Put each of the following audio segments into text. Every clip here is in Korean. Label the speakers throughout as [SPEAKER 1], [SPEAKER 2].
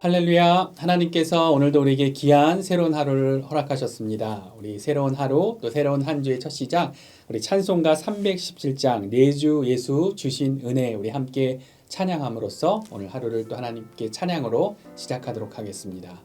[SPEAKER 1] 할렐루야. 하나님께서 오늘도 우리에게 귀한 새로운 하루를 허락하셨습니다. 우리 새로운 하루 또 새로운 한 주의 첫 시작, 우리 찬송가 317장 내주 예수 주신 은혜 우리 함께 찬양함으로써 오늘 하루를 또 하나님께 찬양으로 시작하도록 하겠습니다.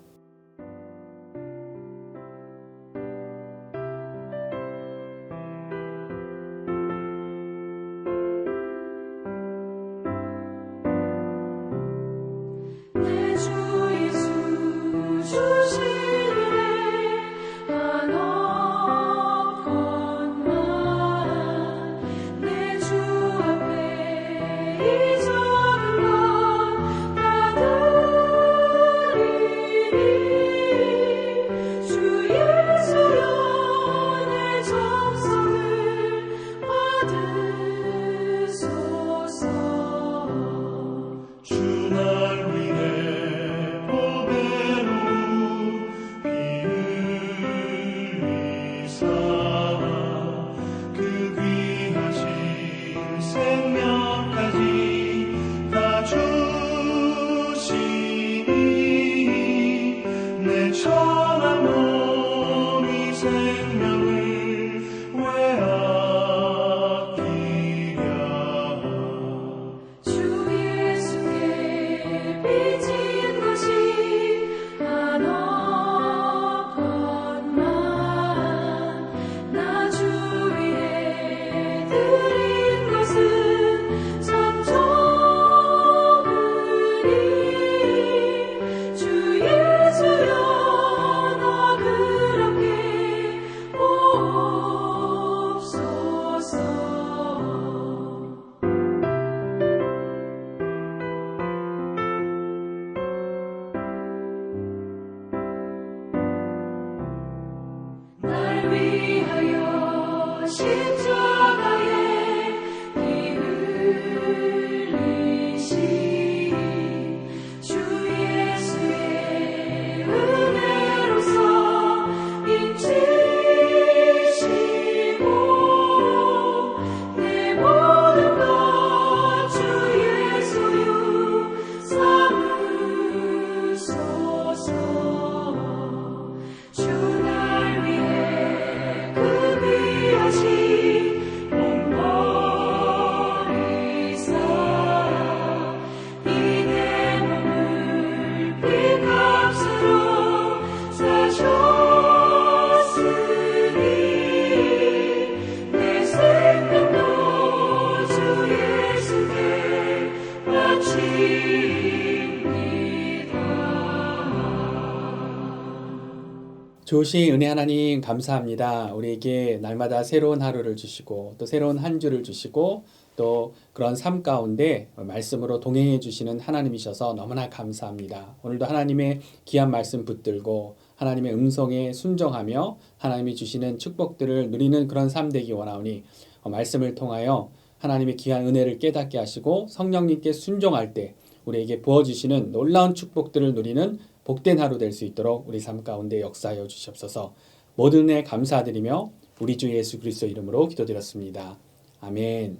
[SPEAKER 1] 좋으신 은혜 하나님 감사합니다. 우리에게 날마다 새로운 하루를 주시고 또 새로운 한 주를 주시고 또 그런 삶 가운데 말씀으로 동행해 주시는 하나님이셔서 너무나 감사합니다. 오늘도 하나님의 귀한 말씀 붙들고 하나님의 음성에 순종하며 하나님이 주시는 축복들을 누리는 그런 삶 되기 원하오니 말씀을 통하여 하나님의 귀한 은혜를 깨닫게 하시고 성령님께 순종할 때 우리에게 부어주시는 놀라운 축복들을 누리는 복된 하루 될 수 있도록 우리 삶 가운데 역사하여 주시옵소서. 모든 은혜 감사드리며 우리 주 예수 그리스도 이름으로 기도드렸습니다. 아멘.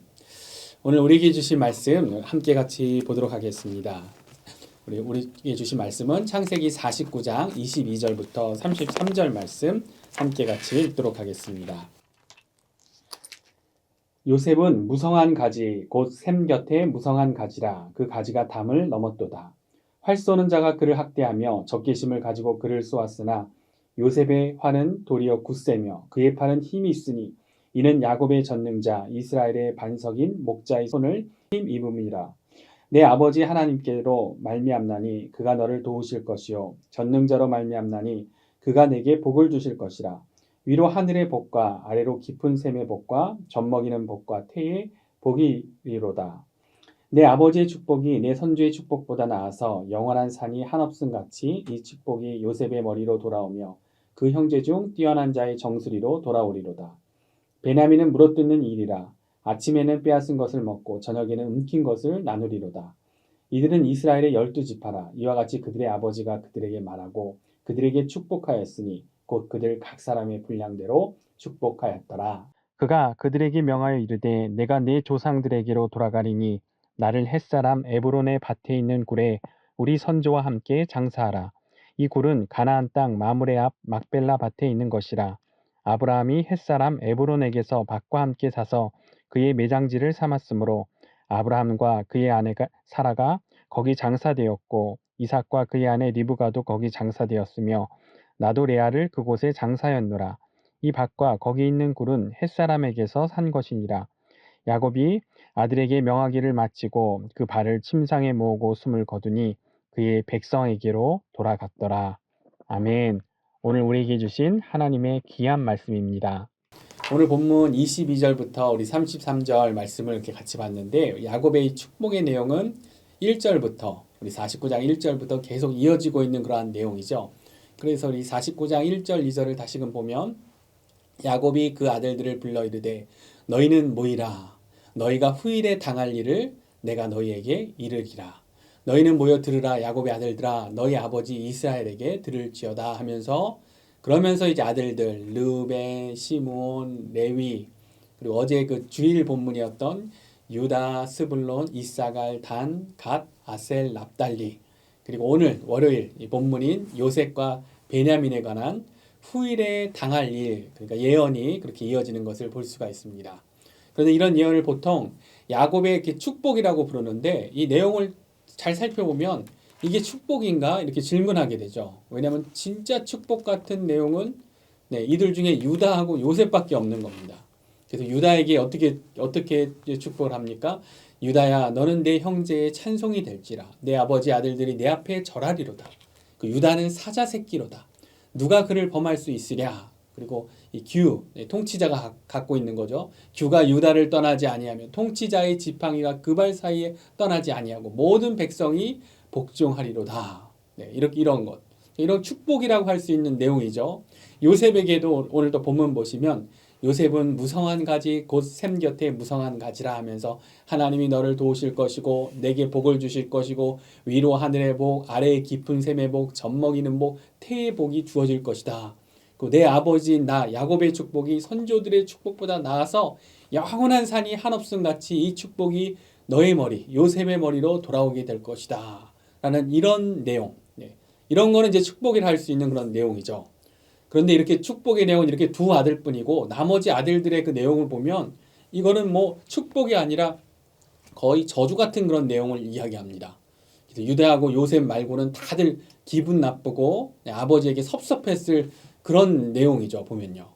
[SPEAKER 1] 오늘 우리에게 주신 말씀 함께 같이 보도록 하겠습니다. 우리에게 주신 말씀은 창세기 49장 22절부터 33절 말씀 함께 같이 읽도록 하겠습니다. 요셉은 무성한 가지 곧 샘 곁에 무성한 가지라 그 가지가 담을 넘었도다. 활 쏘는 자가 그를 학대하며 적개심을 가지고 그를 쏘았으나 요셉의 활은 도리어 굳세며 그의 팔은 힘이 있으니 이는 야곱의 전능자 이스라엘의 반석인 목자의 손을 힘입음이라. 내 아버지 하나님께로 말미암나니 그가 너를 도우실 것이요 전능자로 말미암나니 그가 내게 복을 주실 것이라. 위로 하늘의 복과 아래로 깊은 샘의 복과 젖먹이는 복과 태의 복이리로다. 내 아버지의 축복이 내 선주의 축복보다 나아서 영원한 산이 한없음 같이 이 축복이 요셉의 머리로 돌아오며 그 형제 중 뛰어난 자의 정수리로 돌아오리로다. 베냐민은 물어뜯는 일이라. 아침에는 빼앗은 것을 먹고 저녁에는 움킨 것을 나누리로다. 이들은 이스라엘의 12지파라. 이와 같이 그들의 아버지가 그들에게 말하고 그들에게 축복하였으니 곧 그들 각 사람의 분량대로 축복하였더라. 그가 그들에게 명하여 이르되 내가 내 조상들에게로 돌아가리니 나를 햇사람 에브론의 밭에 있는 굴에 우리 선조와 함께 장사하라. 이 굴은 가나안 땅 마므레 앞 막벨라 밭에 있는 것이라. 아브라함이 햇사람 에브론에게서 밭과 함께 사서 그의 매장지를 삼았으므로 아브라함과 그의 아내가 사라가 거기 장사되었고 이삭과 그의 아내 리브가도 거기 장사되었으며 나도 레아를 그곳에 장사였노라. 이 밭과 거기 있는 굴은 햇사람에게서 산 것이니라. 야곱이 아들에게 명하기를 마치고 그 발을 침상에 모으고 숨을 거두니 그의 백성에게로 돌아갔더라. 아멘. 오늘 우리에게 주신 하나님의 귀한 말씀입니다. 오늘 본문 22절부터 우리 33절 말씀을 이렇게 같이 봤는데 야곱의 축복의 내용은 1절부터 우리 49장 1절부터 계속 이어지고 있는 그러한 내용이죠. 그래서 우리 49장 1절 2절을 다시금 보면 야곱이 그 아들들을 불러 이르되 너희는 모이라. 너희가 후일에 당할 일을 내가 너희에게 이르기라. 너희는 모여 들으라. 야곱의 아들들아 너희 아버지 이스라엘에게 들을지어다 하면서 그러면서 이제 아들들 르벤, 시므온, 레위 그리고 어제 그 주일 본문이었던 유다, 스불론, 이사갈, 단, 갓, 아셀, 납달리 그리고 오늘 월요일 이 본문인 요셉과 베냐민에 관한 후일에 당할 일 그러니까 예언이 그렇게 이어지는 것을 볼 수가 있습니다. 그런데 이런 예언을 보통 야곱의 이렇게 축복이라고 부르는데 이 내용을 잘 살펴보면 이게 축복인가 이렇게 질문하게 되죠. 왜냐하면 진짜 축복 같은 내용은 이들 중에 유다하고 요셉밖에 없는 겁니다. 그래서 유다에게 어떻게 축복을 합니까? 유다야 너는 내 형제의 찬송이 될지라 내 아버지 아들들이 내 앞에 절하리로다. 그 유다는 사자 새끼로다. 누가 그를 범할 수 있으랴. 그리고 이 규 통치자가 갖고 있는 거죠. 규가 유다를 떠나지 아니하며 통치자의 지팡이가 그 발 사이에 떠나지 아니하고 모든 백성이 복종하리로다. 이런 것. 이런 축복이라고 할 수 있는 내용이죠. 요셉에게도 오늘도 본문 보시면 요셉은 무성한 가지 곧 샘 곁에 무성한 가지라 하면서 하나님이 너를 도우실 것이고 내게 복을 주실 것이고 위로 하늘의 복 아래에 깊은 샘의 복 젖먹이는 복 태의 복이 주어질 것이다. 내 아버지인 나 야곱의 축복이 선조들의 축복보다 나아서 영원한 산이 한없음 같이 이 축복이 너의 머리 요셉의 머리로 돌아오게 될 것이다 라는 이런 내용 이런 거는 이제 축복이라 할 수 있는 그런 내용이죠. 그런데 이렇게 축복의 내용은 이렇게 두 아들뿐이고 나머지 아들들의 그 내용을 보면 이거는 뭐 축복이 아니라 거의 저주 같은 그런 내용을 이야기합니다. 그래서 유다하고 요셉 말고는 다들 기분 나쁘고 아버지에게 섭섭했을 그런 내용이죠. 보면요.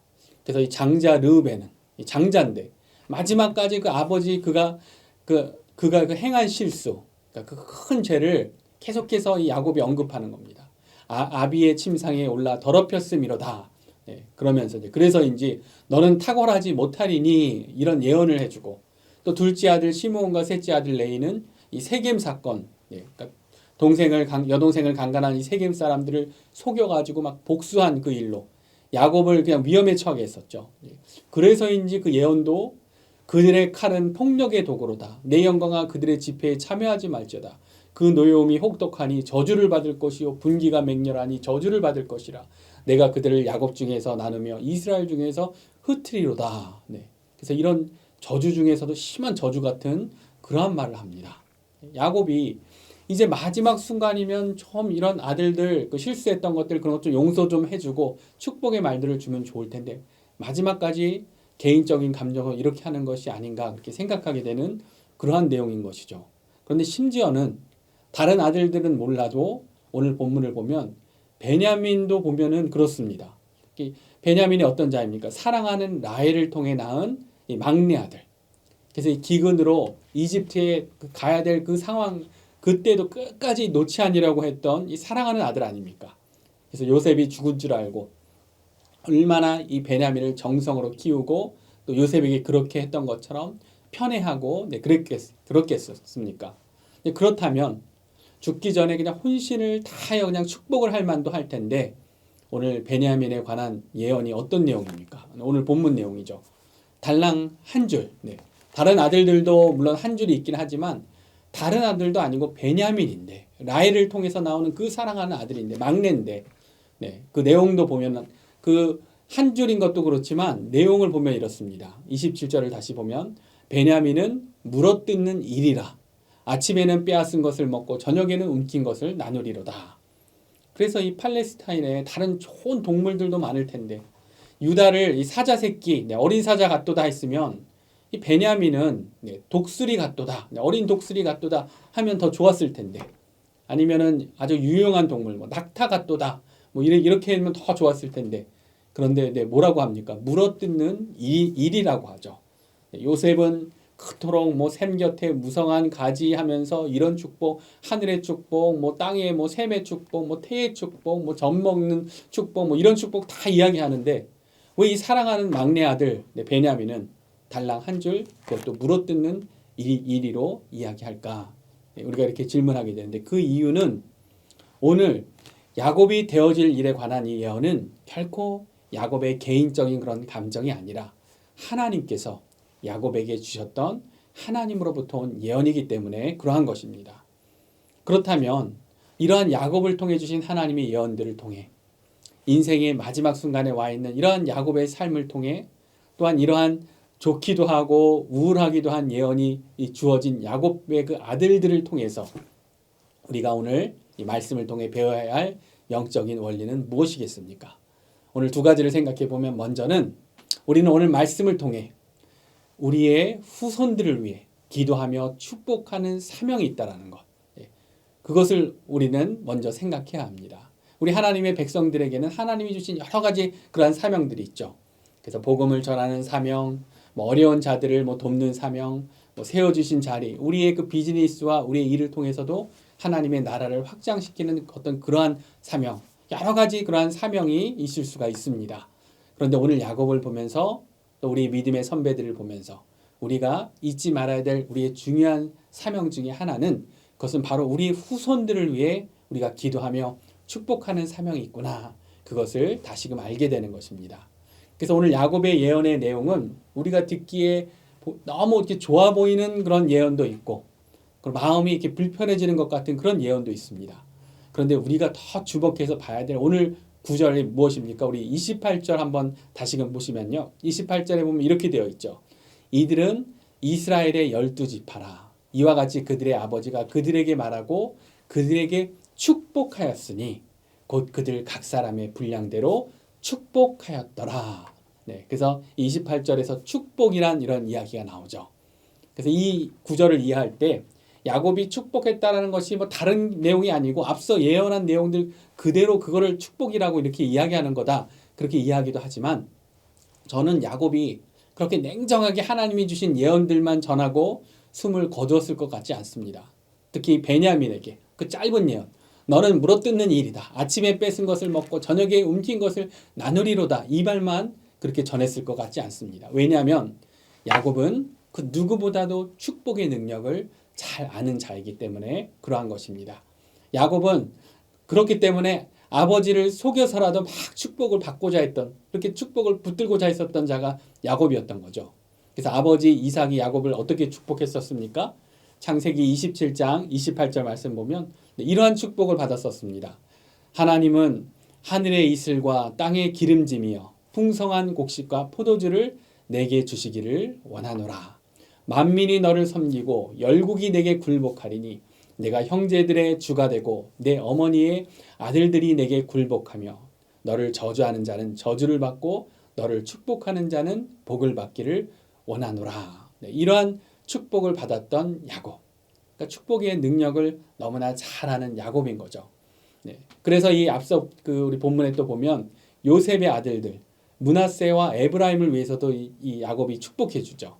[SPEAKER 1] 그래서 이 장자 르우벤은 이 장자인데 마지막까지 그 아버지 그가 행한 실수, 그러니까 그 큰 죄를 계속해서 이 야곱이 언급하는 겁니다. 아비의 침상에 올라 더럽혔음이로다. 그러면서 그래서인지 너는 탁월하지 못하리니 이런 예언을 해주고 또 둘째 아들 시므온과 셋째 아들 레이는 이 세겜 사건, 그러니까 여동생을 강간한 이 세겜 사람들을 속여가지고 막 복수한 그 일로 야곱을 그냥 위험에 처하게 했었죠. 그래서인지 그 예언도 그들의 칼은 폭력의 도구로다. 내 영광아 그들의 집회에 참여하지 말지어다. 그 노여움이 혹독하니 저주를 받을 것이요 분기가 맹렬하니 저주를 받을 것이라. 내가 그들을 야곱 중에서 나누며 이스라엘 중에서 흩트리로다. 그래서 이런 저주 중에서도 심한 저주 같은 그러한 말을 합니다. 야곱이 이제 마지막 순간이면 좀 이런 아들들 그 실수했던 것들 그런 것 좀 용서 좀 해주고 축복의 말들을 주면 좋을 텐데 마지막까지 개인적인 감정을 이렇게 하는 것이 아닌가 그렇게 생각하게 되는 그러한 내용인 것이죠. 그런데 심지어는 다른 아들들은 몰라도 오늘 본문을 보면 베냐민도 보면은 그렇습니다. 베냐민이 어떤 자입니까? 사랑하는 라헬을 통해 낳은 이 막내 아들. 그래서 이 기근으로 이집트에 가야 될 그 상황 그때도 끝까지 놓지 않으려고 했던 이 사랑하는 아들 아닙니까? 그래서 요셉이 죽은 줄 알고 얼마나 이 베냐민을 정성으로 키우고 또 요셉에게 그렇게 했던 것처럼 편애하고 그렇겠습니까? 그렇다면 죽기 전에 그냥 혼신을 다하여 그냥 축복을 할 만도 할 텐데 오늘 베냐민에 관한 예언이 어떤 내용입니까? 오늘 본문 내용이죠. 달랑 한 줄. 다른 아들들도 물론 한 줄이 있긴 하지만 다른 아들도 아니고 베냐민인데 라헬을 통해서 나오는 그 사랑하는 아들인데 막내인데 그 내용도 보면 그 한 줄인 것도 그렇지만 내용을 보면 이렇습니다. 27절을 다시 보면 베냐민은 물어뜯는 일이라 아침에는 빼앗은 것을 먹고 저녁에는 움킨 것을 나누리로다. 그래서 이 팔레스타인에 다른 좋은 동물들도 많을 텐데 유다를 이 사자 새끼, 어린 사자 같도다 했으면 이 베냐민은 독수리 같도다, 어린 독수리 같도다 하면 더 좋았을 텐데 아니면은 아주 유용한 동물, 뭐 낙타 같도다, 뭐 이렇게 하면 더 좋았을 텐데 그런데 뭐라고 합니까? 물어뜯는 일이라고 하죠. 요셉은 그토록 뭐 샘 곁에 무성한 가지 하면서 이런 축복, 하늘의 축복, 뭐 땅의 뭐 샘의 축복, 뭐 태의 축복, 뭐 젖 먹는 축복, 뭐 이런 축복 다 이야기하는데 왜 이 사랑하는 막내 아들 베냐민은 달랑 한 줄 그것도 물어뜯는 일이로 이야기할까? 우리가 이렇게 질문하게 되는데 그 이유는 오늘 야곱이 되어질 일에 관한 이 예언은 결코 야곱의 개인적인 그런 감정이 아니라 하나님께서 야곱에게 주셨던 하나님으로부터 온 예언이기 때문에 그러한 것입니다. 그렇다면 이러한 야곱을 통해 주신 하나님의 예언들을 통해 인생의 마지막 순간에 와 있는 이러한 야곱의 삶을 통해 또한 이러한 좋기도 하고 우울하기도 한 예언이 주어진 야곱의 그 아들들을 통해서 우리가 오늘 이 말씀을 통해 배워야 할 영적인 원리는 무엇이겠습니까? 오늘 두 가지를 생각해 보면 먼저는 우리는 오늘 말씀을 통해 우리의 후손들을 위해 기도하며 축복하는 사명이 있다라는 것. 그것을 우리는 먼저 생각해야 합니다. 우리 하나님의 백성들에게는 하나님이 주신 여러 가지 그러한 사명들이 있죠. 그래서 복음을 전하는 사명, 뭐 어려운 자들을 뭐 돕는 사명, 뭐 세워주신 자리, 우리의 그 비즈니스와 우리의 일을 통해서도 하나님의 나라를 확장시키는 어떤 그러한 사명, 여러 가지 그러한 사명이 있을 수가 있습니다. 그런데 오늘 야곱을 보면서 또 우리 믿음의 선배들을 보면서 우리가 잊지 말아야 될 우리의 중요한 사명 중에 하나는 그것은 바로 우리 후손들을 위해 우리가 기도하며 축복하는 사명이 있구나. 그것을 다시금 알게 되는 것입니다. 그래서 오늘 야곱의 예언의 내용은 우리가 듣기에 너무 이렇게 좋아 보이는 그런 예언도 있고 그리고 마음이 이렇게 불편해지는 것 같은 그런 예언도 있습니다. 그런데 우리가 더 주목해서 봐야 될 오늘 구절이 무엇입니까? 우리 28절 한번 다시금 보시면요. 28절에 보면 이렇게 되어 있죠. 이들은 이스라엘의 12지파라. 이와 같이 그들의 아버지가 그들에게 말하고 그들에게 축복하였으니 곧 그들 각 사람의 분량대로 축복하였더라. 그래서 28절에서 축복이란 이런 이야기가 나오죠. 그래서 이 구절을 이해할 때 야곱이 축복했다라는 것이 뭐 다른 내용이 아니고 앞서 예언한 내용들 그대로 그거를 축복이라고 이렇게 이야기하는 거다. 그렇게 이해하기도 하지만 저는 야곱이 그렇게 냉정하게 하나님이 주신 예언들만 전하고 숨을 거두었을 것 같지 않습니다. 특히 베냐민에게 그 짧은 예언. 너는 물어뜯는 일이다. 아침에 뺏은 것을 먹고 저녁에 움킨 것을 나누리로다. 이 말만 그렇게 전했을 것 같지 않습니다. 왜냐하면 야곱은 그 누구보다도 축복의 능력을 잘 아는 자이기 때문에 그러한 것입니다. 야곱은 그렇기 때문에 아버지를 속여서라도 막 축복을 받고자 했던 그렇게 축복을 붙들고자 했었던 자가 야곱이었던 거죠. 그래서 아버지 이삭이 야곱을 어떻게 축복했었습니까? 창세기 27장 28절 말씀 보면 이러한 축복을 받았었습니다. 하나님은 하늘의 이슬과 땅의 기름짐이여 풍성한 곡식과 포도주를 내게 주시기를 원하노라. 만민이 너를 섬기고 열국이 내게 굴복하리니 내가 형제들의 주가 되고 내 어머니의 아들들이 내게 굴복하며 너를 저주하는 자는 저주를 받고 너를 축복하는 자는 복을 받기를 원하노라. 이러한 축복을 받았던 야곱. 그러니까 축복의 능력을 너무나 잘 아는 야곱인 거죠. 그래서 이 앞서 그 우리 본문에 또 보면 요셉의 아들들 므낫세와 에브라임을 위해서도 이 야곱이 축복해 주죠.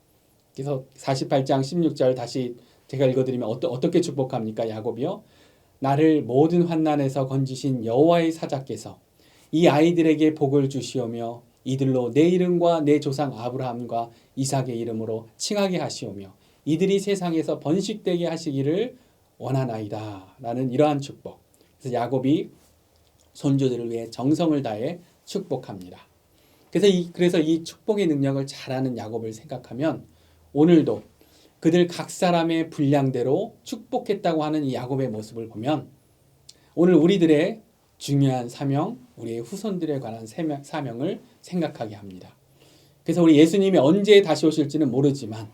[SPEAKER 1] 그래서 48장 16절 다시 제가 읽어드리면 어떻게 축복합니까? 야곱이요. 나를 모든 환난에서 건지신 여호와의 사자께서 이 아이들에게 복을 주시오며 이들로 내 이름과 내 조상 아브라함과 이삭의 이름으로 칭하게 하시오며 이들이 세상에서 번식되게 하시기를 원하나이다. 라는 이러한 축복. 그래서 야곱이 손주들을 위해 정성을 다해 축복합니다. 그래서 이 축복의 능력을 잘 아는 야곱을 생각하면 오늘도 그들 각 사람의 분량대로 축복했다고 하는 이 야곱의 모습을 보면 오늘 우리들의 중요한 사명, 우리의 후손들에 관한 사명을 생각하게 합니다. 그래서 우리 예수님이 언제 다시 오실지는 모르지만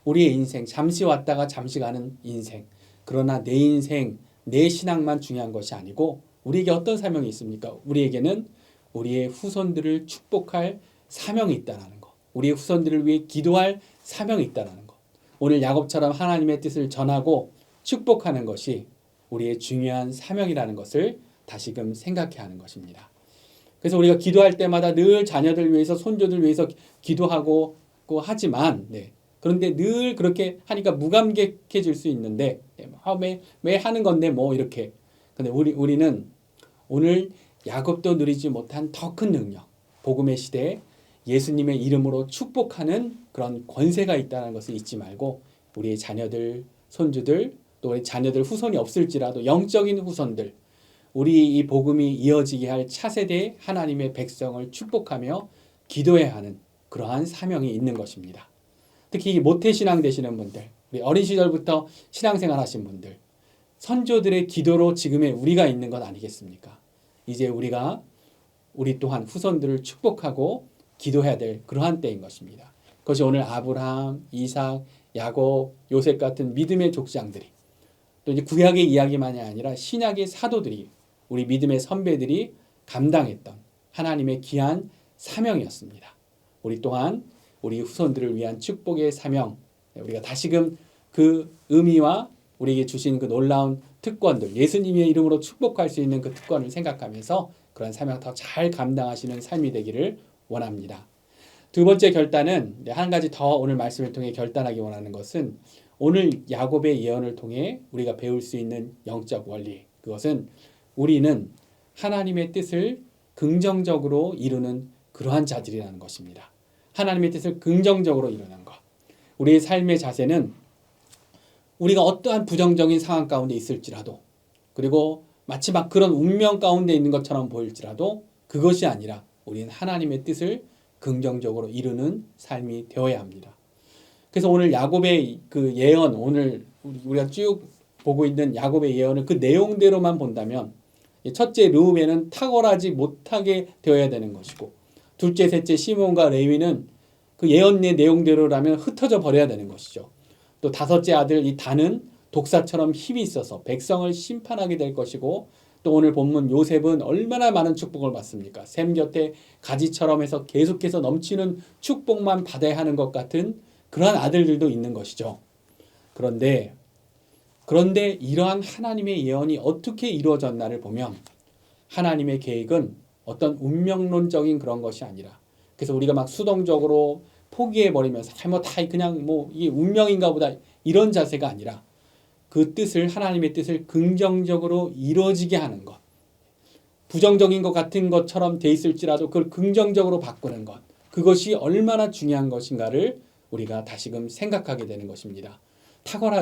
[SPEAKER 1] 우리의 인생, 잠시 왔다가 잠시 가는 인생. 그러나 내 인생, 내 신앙만 중요한 것이 아니고 우리에게 어떤 사명이 있습니까? 우리에게는 우리의 후손들을 축복할 사명이 있다는 것. 우리의 후손들을 위해 기도할 사명이 있다는 것. 오늘 야곱처럼 하나님의 뜻을 전하고 축복하는 것이 우리의 중요한 사명이라는 것을 다시금 생각해야 하는 것입니다. 그래서 우리가 기도할 때마다 늘 자녀들 위해서, 손주들 위해서 기도하고 하지만, 그런데 늘 그렇게 하니까 무감격해질 수 있는데, 매 하는 건데 뭐 이렇게. 근데 우리는 오늘 야곱도 누리지 못한 더 큰 능력, 복음의 시대에 예수님의 이름으로 축복하는 그런 권세가 있다는 것을 잊지 말고 우리의 자녀들, 손주들, 또 우리 자녀들 후손이 없을지라도 영적인 후손들, 우리 이 복음이 이어지게 할 차세대 하나님의 백성을 축복하며 기도해야 하는 그러한 사명이 있는 것입니다. 특히 모태신앙 되시는 분들, 우리 어린 시절부터 신앙생활 하신 분들, 선조들의 기도로 지금의 우리가 있는 것 아니겠습니까? 이제 우리 또한 후손들을 축복하고 기도해야 될 그러한 때인 것입니다. 그것이 오늘 아브라함, 이삭, 야곱, 요셉 같은 믿음의 족장들이, 또 이제 구약의 이야기만이 아니라 신약의 사도들이, 우리 믿음의 선배들이 감당했던 하나님의 귀한 사명이었습니다. 우리 또한 우리 후손들을 위한 축복의 사명, 우리가 다시금 그 의미와 우리에게 주신 그 놀라운 특권들, 예수님의 이름으로 축복할 수 있는 그 특권을 생각하면서 그런 사명 더 잘 감당하시는 삶이 되기를 원합니다. 두 번째 결단은 한 가지 더 오늘 말씀을 통해 결단하기 원하는 것은 오늘 야곱의 예언을 통해 우리가 배울 수 있는 영적 원리, 그것은 우리는 하나님의 뜻을 긍정적으로 이루는 그러한 자들이라는 것입니다. 하나님의 뜻을 긍정적으로 이루는 것. 우리의 삶의 자세는 우리가 어떠한 부정적인 상황 가운데 있을지라도, 그리고 마치 막 그런 운명 가운데 있는 것처럼 보일지라도 그것이 아니라 우리는 하나님의 뜻을 긍정적으로 이루는 삶이 되어야 합니다. 그래서 오늘 야곱의 그 예언, 오늘 우리가 쭉 보고 있는 야곱의 예언을 그 내용대로만 본다면, 첫째 르우벤은 탁월하지 못하게 되어야 되는 것이고, 둘째, 셋째 시몬과 레위는 그 예언의 내용대로라면 흩어져 버려야 되는 것이죠. 또 다섯째 아들 이 단은 독사처럼 힘이 있어서 백성을 심판하게 될 것이고, 또 오늘 본문 요셉은 얼마나 많은 축복을 받습니까? 샘 곁에 가지처럼 해서 계속해서 넘치는 축복만 받아야 하는 것 같은 그러한 아들들도 있는 것이죠. 그런데 이러한 하나님의 예언이 어떻게 이루어졌나를 보면 하나님의 계획은 어떤 운명론적인 그런 것이 아니라, 그래서 우리가 막 수동적으로 포기해버리면서 다 그냥 이게 운명인가 보다 이런 자세가 아니라 그 뜻을, 하나님의 뜻을 긍정적으로 이루어지게 하는 것, 부정적인 것 같은 것처럼 돼 있을지라도 그걸 긍정적으로 바꾸는 것, 그것이 얼마나 중요한 것인가를 우리가 다시금 생각하게 되는 것입니다.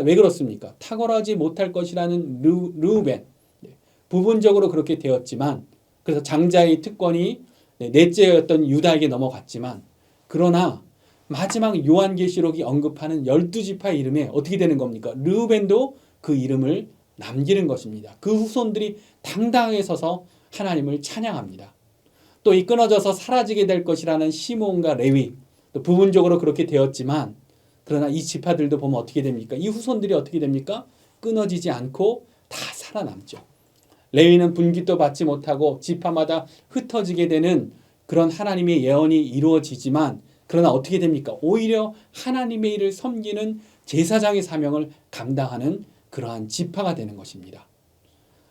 [SPEAKER 1] 왜 그렇습니까? 탁월하지 못할 것이라는 르우벤, 부분적으로 그렇게 되었지만, 그래서 장자의 특권이 넷째였던 유다에게 넘어갔지만, 그러나 마지막 요한계시록이 언급하는 12지파 이름에 어떻게 되는 겁니까? 르우벤도 그 이름을 남기는 것입니다. 그 후손들이 당당하게 서서 하나님을 찬양합니다. 또 이 끊어져서 사라지게 될 것이라는 시몬과 레위, 또 부분적으로 그렇게 되었지만, 그러나 이 지파들도 보면 어떻게 됩니까? 이 후손들이 어떻게 됩니까? 끊어지지 않고 다 살아남죠. 레위는 분깃도 받지 못하고 지파마다 흩어지게 되는 그런 하나님의 예언이 이루어지지만, 그러나 어떻게 됩니까? 오히려 하나님의 일을 섬기는 제사장의 사명을 감당하는 그러한 지파가 되는 것입니다.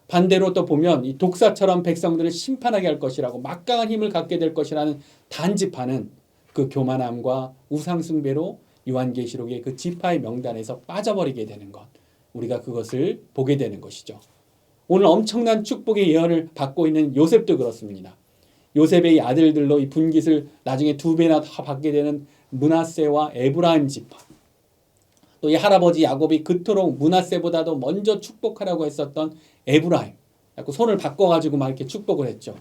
[SPEAKER 1] 반대로 또 보면 이 독사처럼 백성들을 심판하게 할 것이라고 막강한 힘을 갖게 될 것이라는 단지파는 그 교만함과 우상숭배로 요한계시록의 그 지파의 명단에서 빠져버리게 되는 것, 우리가 그것을 보게 되는 것이죠. 오늘 엄청난 축복의 예언을 받고 있는 요셉도 그렇습니다. 요셉의 아들들로 이 분깃을 나중에 2배나 다 받게 되는 므낫세와 에브라임 지파, 또 이 할아버지 야곱이 그토록 므낫세보다도 먼저 축복하라고 했었던 에브라임, 손을 바꿔가지고 막 이렇게 축복을 했죠.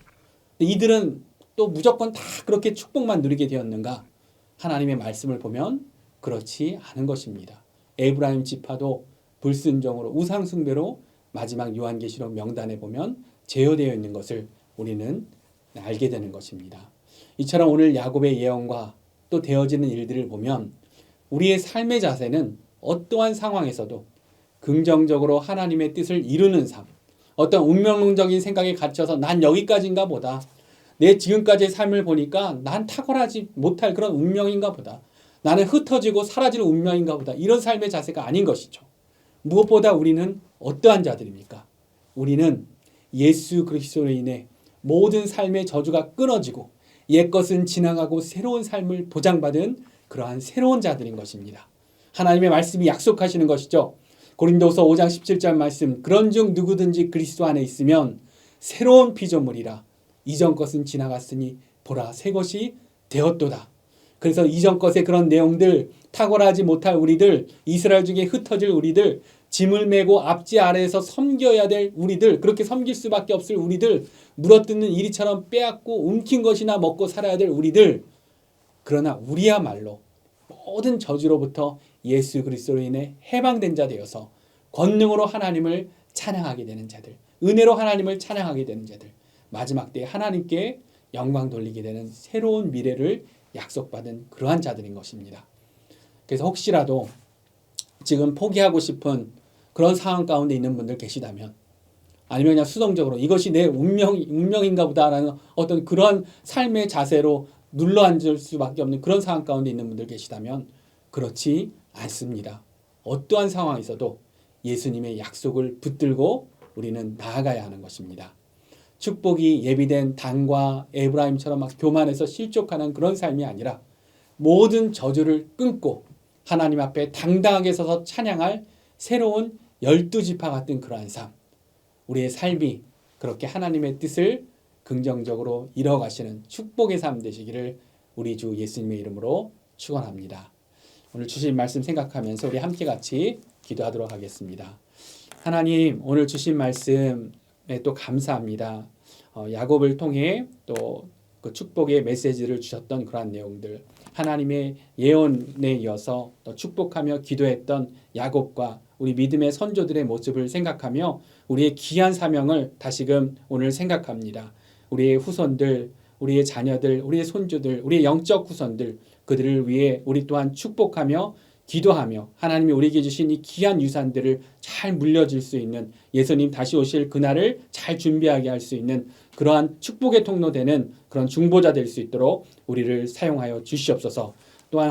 [SPEAKER 1] 이들은 또 무조건 다 그렇게 축복만 누리게 되었는가? 하나님의 말씀을 보면 그렇지 않은 것입니다. 에브라임 지파도 불순종으로 우상숭배로 마지막 요한계시록 명단에 보면 제어되어 있는 것을 우리는 알게 되는 것입니다. 이처럼 오늘 야곱의 예언과 또 되어지는 일들을 보면 우리의 삶의 자세는 어떠한 상황에서도 긍정적으로 하나님의 뜻을 이루는 삶, 어떤 운명론적인 생각에 갇혀서 난 여기까지인가 보다, 내 지금까지의 삶을 보니까 난 탁월하지 못할 그런 운명인가 보다, 나는 흩어지고 사라질 운명인가 보다, 이런 삶의 자세가 아닌 것이죠. 무엇보다 우리는 어떠한 자들입니까? 우리는 예수 그리스도로 인해 모든 삶의 저주가 끊어지고 옛것은 지나가고 새로운 삶을 보장받은 그러한 새로운 자들인 것입니다. 하나님의 말씀이 약속하시는 것이죠. 고린도서 5장 17절 말씀, 그런즉 누구든지 그리스도 안에 있으면 새로운 피조물이라, 이전 것은 지나갔으니 보라 새 것이 되었도다. 그래서 이전 것의 그런 내용들, 탁월하지 못할 우리들, 이스라엘 중에 흩어질 우리들, 짐을 메고 앞지 아래에서 섬겨야 될 우리들, 그렇게 섬길 수밖에 없을 우리들, 물어뜯는 이리처럼 빼앗고 움킨 것이나 먹고 살아야 될 우리들, 그러나 우리야말로 모든 저주로부터 예수 그리스도로 인해 해방된 자 되어서 권능으로 하나님을 찬양하게 되는 자들, 은혜로 하나님을 찬양하게 되는 자들, 마지막 때에 하나님께 영광 돌리게 되는 새로운 미래를 약속받은 그러한 자들인 것입니다. 그래서 혹시라도 지금 포기하고 싶은 그런 상황 가운데 있는 분들 계시다면, 아니면 그냥 수동적으로 이것이 내 운명인가 보다라는 어떤 그런 삶의 자세로 눌러앉을 수밖에 없는 그런 상황 가운데 있는 분들 계시다면, 그렇지 않습니다. 어떠한 상황에서도 예수님의 약속을 붙들고 우리는 나아가야 하는 것입니다. 축복이 예비된 단과 에브라임처럼 막 교만해서 실족하는 그런 삶이 아니라 모든 저주를 끊고 하나님 앞에 당당하게 서서 찬양할 새로운 12지파 같은 그러한 삶, 우리의 삶이 그렇게 하나님의 뜻을 긍정적으로 이뤄가시는 축복의 삶 되시기를 우리 주 예수님의 이름으로 축원합니다. 오늘 주신 말씀 생각하면서 우리 함께 같이 기도하도록 하겠습니다. 하나님, 오늘 주신 말씀에 또 감사합니다. 야곱을 통해 또 그 축복의 메시지를 주셨던 그러한 내용들, 하나님의 예언에 이어서 또 축복하며 기도했던 야곱과 우리 믿음의 선조들의 모습을 생각하며 우리의 귀한 사명을 다시금 오늘 생각합니다. 우리의 후손들, 우리의 자녀들, 우리의 손주들, 우리의 영적 후손들, 그들을 위해 우리 또한 축복하며 기도하며 하나님이 우리에게 주신 이 귀한 유산들을 잘 물려줄 수 있는, 예수님 다시 오실 그날을 잘 준비하게 할 수 있는 그러한 축복의 통로 되는 그런 중보자 될 수 있도록 우리를 사용하여 주시옵소서. 또한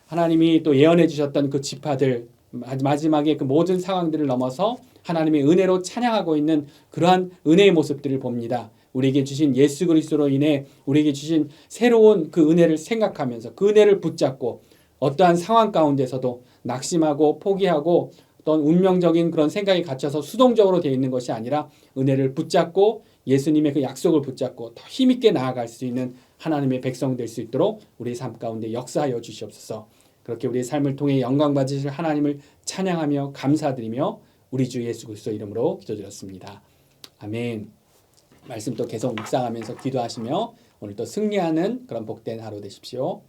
[SPEAKER 1] 하나님이 또 예언해 주셨던 그 지파들, 마지막에 그 모든 상황들을 넘어서 하나님의 은혜로 찬양하고 있는 그러한 은혜의 모습들을 봅니다. 우리에게 주신 예수 그리스도로 인해 우리에게 주신 새로운 그 은혜를 생각하면서 그 은혜를 붙잡고 어떠한 상황 가운데서도 낙심하고 포기하고 어떤 운명적인 그런 생각에 갇혀서 수동적으로 되어 있는 것이 아니라 은혜를 붙잡고 예수님의 그 약속을 붙잡고 더 힘있게 나아갈 수 있는 하나님의 백성 될 수 있도록 우리의 삶 가운데 역사하여 주시옵소서. 그렇게 우리의 삶을 통해 영광 받으실 하나님을 찬양하며 감사드리며 우리 주 예수 그리스도 이름으로 기도드렸습니다. 아멘. 말씀 또 계속 묵상하면서 기도하시며 오늘 또 승리하는 그런 복된 하루 되십시오.